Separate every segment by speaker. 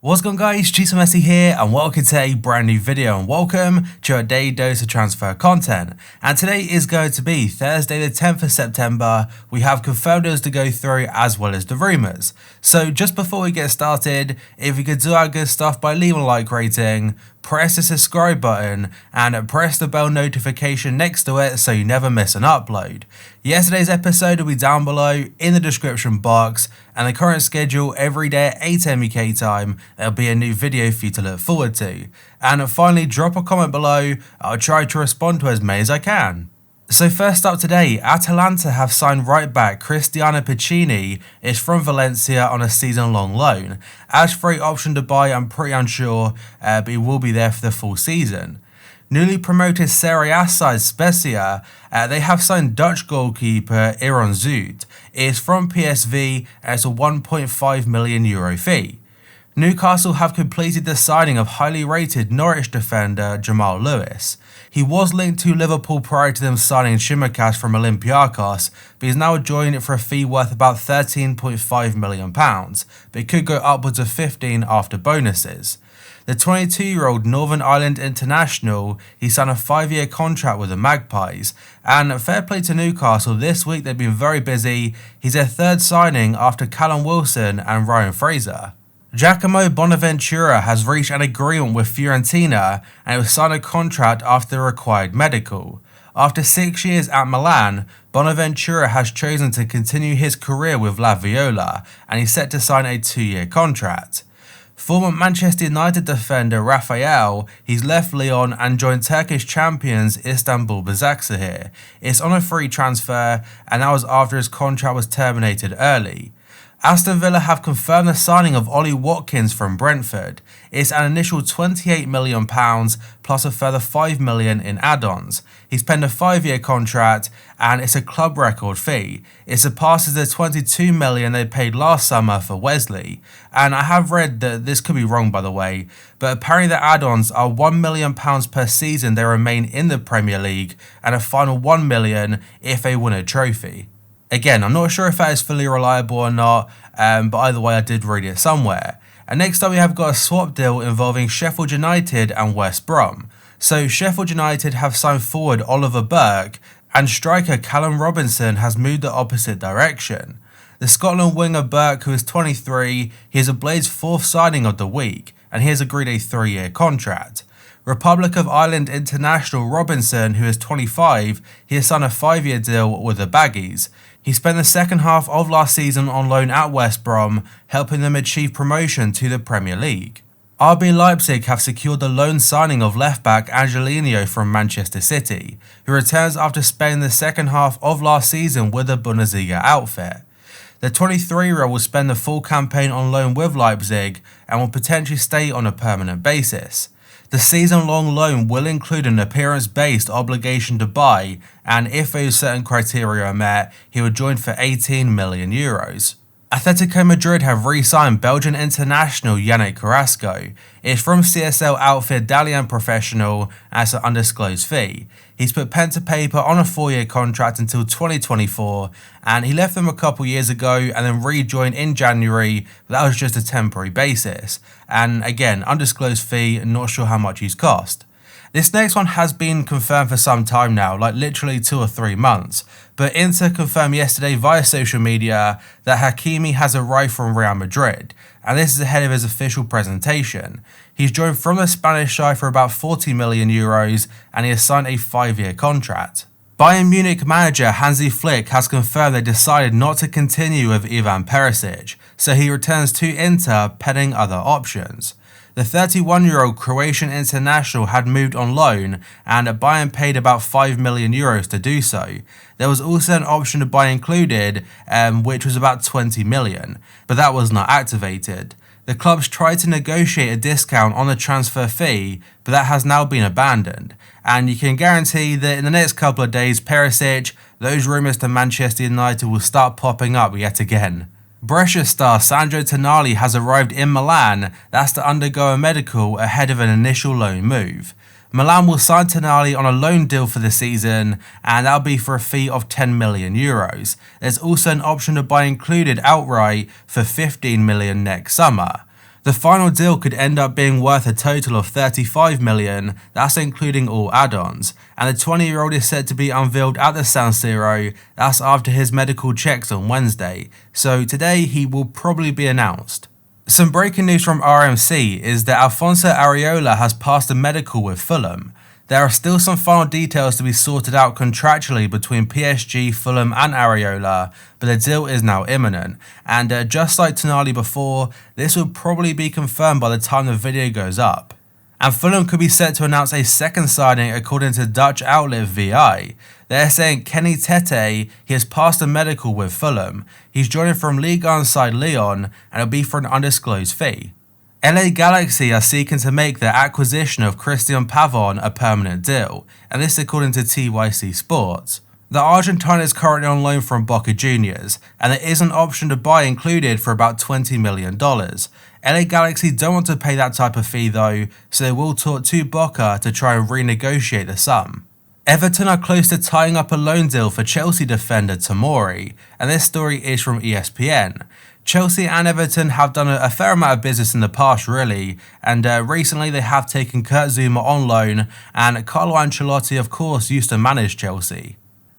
Speaker 1: What's going on, guys? Messi here and welcome to a brand new video and welcome to a daily dose of transfer content. And today is going to be Thursday the 10th of September. We have confirmed deals to go through as well as the rumours. So just before we get started, if you could do our good stuff by leaving a like rating, press the subscribe button and press the bell notification next to it so you never miss an upload. Yesterday's episode will be down below in the description box, and the current schedule every day at 8 AM UK time. There'll be a new video for you to look forward to. And finally, drop a comment below. I'll try to respond to as many as I can. So first up today, Atalanta have signed right back Cristiano Piccini. Is from Valencia on a season-long loan. As for an option to buy, I'm pretty unsure, but he will be there for the full season. Newly promoted Serie A side Spezia, they have signed Dutch goalkeeper Aaron Zoet. It is from PSV and it's a €1.5 million fee. Newcastle have completed the signing of highly rated Norwich defender Jamal Lewis. He was linked to Liverpool prior to them signing Tsimikas from Olympiacos, but he's now joined it for a fee worth about £13.5 million, but it could go upwards of 15 after bonuses. The 22-year-old Northern Ireland international, he signed a 5-year contract with the Magpies, and fair play to Newcastle, this week they've been very busy. He's their third signing after Callum Wilson and Ryan Fraser. Giacomo Bonaventura has reached an agreement with Fiorentina and he will sign a contract after the required medical. After 6 years at Milan, Bonaventura has chosen to continue his career with La Viola and he's set to sign a 2-year contract. Former Manchester United defender Rafael, he's left Lyon and joined Turkish champions Istanbul Basaksehir. It's on a free transfer and that was after his contract was terminated early. Aston Villa have confirmed the signing of Ollie Watkins from Brentford. It's an initial £28 million plus a further £5 million in add-ons. He's penned a 5-year contract and it's a club record fee. It surpasses the £22 million they paid last summer for Wesley. And I have read that this could be wrong, by the way, but apparently the add-ons are £1 million per season they remain in the Premier League and a final £1 million if they win a trophy. Again, I'm not sure if that is fully reliable or not, but either way I did read it somewhere. And next up we have got a swap deal involving Sheffield United and West Brom. So Sheffield United have signed forward Oliver Burke and striker Callum Robinson has moved the opposite direction. The Scotland winger Burke, who is 23, he is a Blades' 4th signing of the week and he has agreed a 3-year contract. Republic of Ireland international Robinson, who is 25, he has signed a 5-year deal with the Baggies. He spent the second half of last season on loan at West Brom, helping them achieve promotion to the Premier League. RB Leipzig have secured the loan signing of left-back Angelino from Manchester City, who returns after spending the second half of last season with the Bundesliga outfit. The 23-year-old will spend the full campaign on loan with Leipzig and will potentially stay on a permanent basis. The season-long loan will include an appearance-based obligation to buy, and if those certain criteria are met, he will join for €18 million. Atletico Madrid have re-signed Belgian international Yannick Carrasco. It's from CSL outfit Dalian Professional at an undisclosed fee. He's put pen to paper on a 4-year contract until 2024 and he left them a couple years ago and then rejoined in January, but that was just a temporary basis. And again, undisclosed fee, not sure how much he's cost. This next one has been confirmed for some time now, like literally 2 or 3 months, but Inter confirmed yesterday via social media that HAKIMI has arrived from Real Madrid, and this is ahead of his official presentation. He's joined from the Spanish side for about €40 million and he has signed a 5-year contract. Bayern Munich manager Hansi Flick has confirmed they decided not to continue with Ivan Perisic, so he returns to Inter pending other options. The 31-year-old Croatian international had moved on loan and Bayern paid about €5 million to do so. There was also an option to buy included, which was about €20 million, but that was not activated. The clubs tried to negotiate a discount on the transfer fee, but that has now been abandoned. And you can guarantee that in the next couple of days, Perisic, those rumours to Manchester United will start popping up yet again. Brescia star Sandro Tonali has arrived in Milan, that's to undergo a medical ahead of an initial loan move. Milan will sign Tonali on a loan deal for the season and that'll be for a fee of €10 million. There's also an option to buy included outright for €15 million next summer. The final deal could end up being worth a total of 35 million, that's including all add-ons, and the 20-year-old is set to be unveiled at the San Siro, that's after his medical checks on Wednesday, so today he will probably be announced. Some breaking news from RMC is that Alfonso Areola has passed a medical with Fulham. There are still some final details to be sorted out contractually between PSG, Fulham and Areola, but the deal is now imminent, and just like TONALI before, this will probably be confirmed by the time the video goes up. And Fulham could be set to announce a second signing according to Dutch outlet VI. They're saying Kenny Tete, he has passed a medical with Fulham. He's joining from Ligue 1 side Lyon, and it'll be for an undisclosed fee. LA Galaxy are seeking to make their acquisition of Christian Pavón a permanent deal, and this according to TYC Sports. The Argentine is currently on loan from Boca Juniors, and there is an option to buy included for about $20 million. LA Galaxy don't want to pay that type of fee though, so they will talk to Boca to try and renegotiate the sum. Everton are close to tying up a loan deal for Chelsea defender Tomori, and this story is from ESPN. Chelsea and Everton have done a fair amount of business in the past really, and recently they have taken Kurt Zouma on loan, and Carlo Ancelotti of course used to manage Chelsea.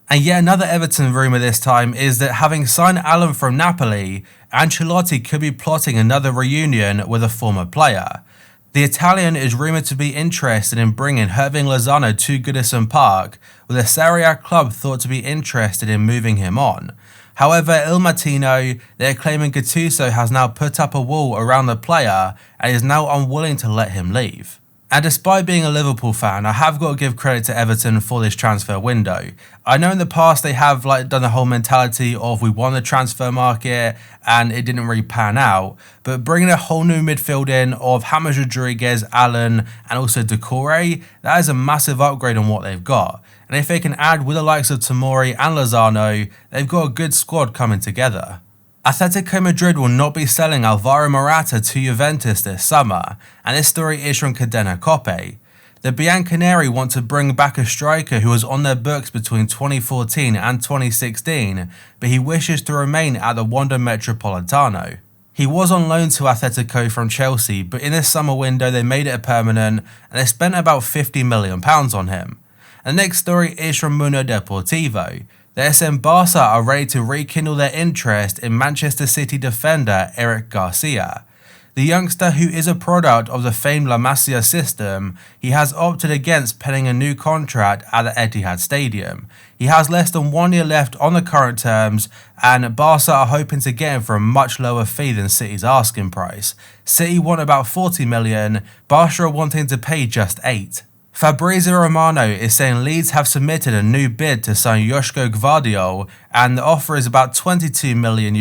Speaker 1: And yet another Everton rumour this time is that having signed Allen from Napoli, Ancelotti could be plotting another reunion with a former player. The Italian is rumoured to be interested in bringing Hirving Lozano to Goodison Park, with a Serie A club thought to be interested in moving him on. However, Il Mattino, they're claiming Gattuso has now put up a wall around the player and is now unwilling to let him leave. And despite being a Liverpool fan, I have got to give credit to Everton for this transfer window. I know in the past they have done the whole mentality of we won the transfer market and it didn't really pan out, but bringing a whole new midfield in of James Rodriguez, Allen and also Doucouré, that is a massive upgrade on what they've got. And if they can add with the likes of Tomori and Lozano, they've got a good squad coming together. Atletico Madrid will not be selling Alvaro Morata to Juventus this summer, and this story is from Cadena Coppe. The Bianconeri want to bring back a striker who was on their books between 2014 and 2016, but he wishes to remain at the Wanda Metropolitano. He was on loan to Atletico from Chelsea, but in this summer window they made it a permanent, and they spent about £50 million on him. The next story is from Mundo Deportivo. The SM Barca are ready to rekindle their interest in Manchester City defender Eric Garcia. The youngster, who is a product of the famed La Masia system, he has opted against penning a new contract at the Etihad Stadium. He has less than 1 year left on the current terms, and Barca are hoping to get him for a much lower fee than City's asking price. City want about 40 million, Barca are wanting to pay just 8. Fabrizio Romano is saying Leeds have submitted a new bid to sign Joško Gvardiol, and the offer is about €22 million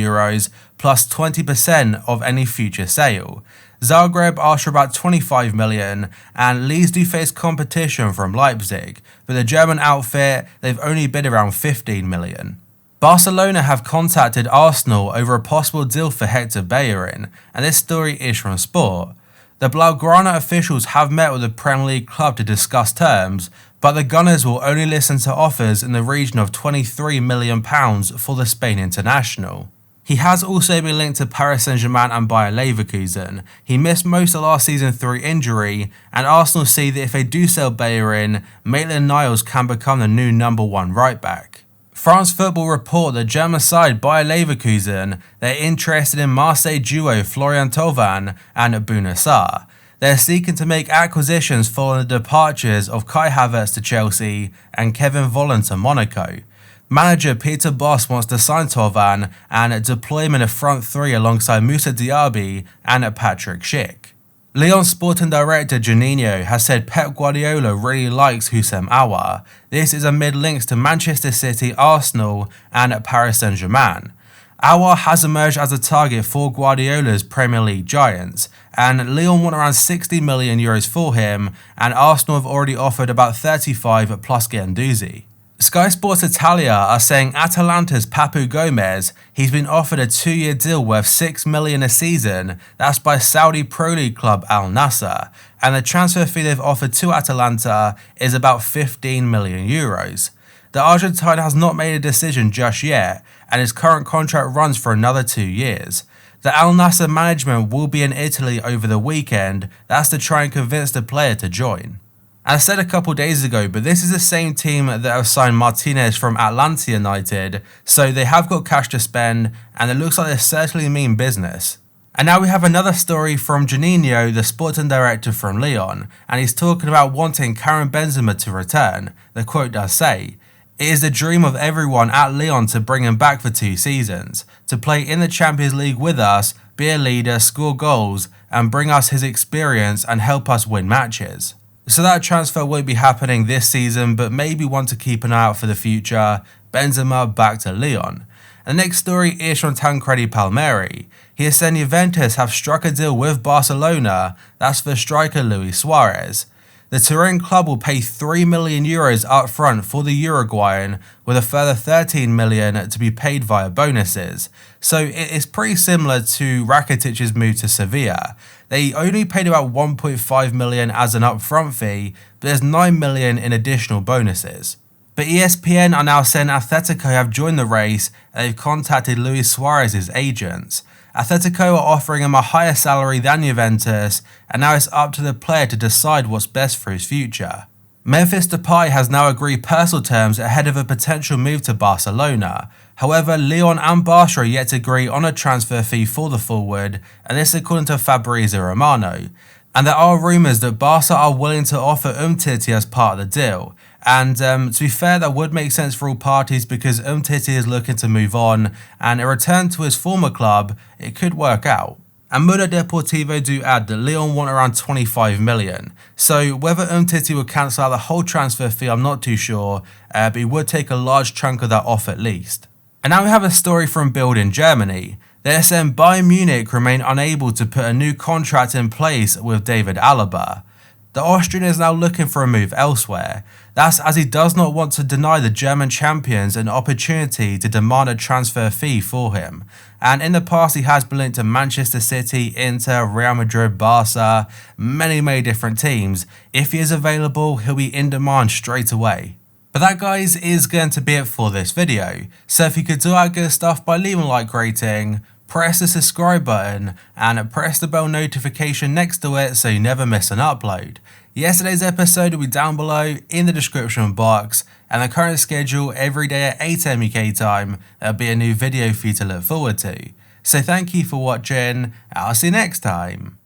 Speaker 1: plus 20% of any future sale. Zagreb asked for about 25 million, and Leeds do face competition from Leipzig, but the German outfit, they've only bid around 15 million. Barcelona have contacted Arsenal over a possible deal for Hector Bellerin, and this story is from Sport. The Blaugrana officials have met with the Premier League club to discuss terms, but the Gunners will only listen to offers in the region of £23 million for the Spain international. He has also been linked to Paris Saint-Germain and Bayer Leverkusen. He missed most of last season through injury, and Arsenal see that if they do sell Bellerin, Maitland-Niles can become the new #1 right back. France Football report that German side Bayer Leverkusen, they're interested in Marseille duo Florian Thauvin and Bouna Sarr. They're seeking to make acquisitions following the departures of Kai Havertz to Chelsea and Kevin Volland to Monaco. Manager Peter Bosz wants to sign Thauvin and deploy him in a front three alongside Moussa Diaby and Patrick Schick. Lyon sporting director Juninho has said Pep Guardiola really likes Houssem Aouar. This is amid links to Manchester City, Arsenal and Paris Saint-Germain. Aouar has emerged as a target for Guardiola's Premier League giants, and Lyon want around €60 million for him, and Arsenal have already offered about 35 plus Guendouzi. Sky Sports Italia are saying Atalanta's Papu Gomez, he's been offered a 2-year deal worth $6 million a season, that's by Saudi Pro League club AL-NASSR, and the transfer fee they've offered to Atalanta is about €15 million. The Argentine has not made a decision just yet, and his current contract runs for another 2 years. The Al-NASSR management will be in Italy over the weekend. That's to try and convince the player to join. I said a couple days ago, but this is the same team that have signed Martinez from Atlanta United, so they have got cash to spend, and it looks like they certainly mean business. And now we have another story from Juninho, the sporting director from Lyon, and he's talking about wanting Karim Benzema to return. The quote does say, "It is the dream of everyone at Lyon to bring him back for 2 seasons, to play in the Champions League with us, be a leader, score goals, and bring us his experience and help us win matches." So that transfer won't be happening this season, but maybe one to keep an eye out for the future. Benzema back to Lyon. And the next story is from Tancredi Palmieri. He has said Juventus have struck a deal with Barcelona, that's for striker Luis Suarez. The Turin club will pay €3 million up front for the Uruguayan, with a further €13 million to be paid via bonuses. So it is pretty similar to Rakitic's move to Sevilla. They only paid about €1.5 million as an upfront fee, but there's €9 million in additional bonuses. But ESPN are now saying Atletico have joined the race and they've contacted Luis Suarez's agents. Atletico are offering him a higher salary than Juventus, and now it's up to the player to decide what's best for his future. Memphis Depay has now agreed personal terms ahead of a potential move to Barcelona. However, Lyon and Barca are yet to agree on a transfer fee for the forward, and this according to Fabrizio Romano. And there are rumours that Barca are willing to offer Umtiti as part of the deal. And to be fair, that would make sense for all parties because Umtiti is looking to move on, and a return to his former club, it could work out. And Mundo Deportivo do add that Lyon want around 25 million. So whether Umtiti will cancel out the whole transfer fee, I'm not too sure, but he would take a large chunk of that off at least. And now we have a story from Bild in Germany. They're saying Bayern Munich remain unable to put a new contract in place with David Alaba. The Austrian is now looking for a move elsewhere. That's as he does not want to deny the German champions an opportunity to demand a transfer fee for him. And in the past he has been linked to Manchester City, Inter, Real Madrid, Barca, many different teams. If he is available, he'll be in demand straight away. But that, guys, is going to be it for this video. So if you could do that good stuff by leaving a like rating, press the subscribe button and press the bell notification next to it so you never miss an upload. Yesterday's episode will be down below in the description box, and the current schedule every day at 8 AM UK time, there'll be a new video for you to look forward to. So thank you for watching, and I'll see you next time.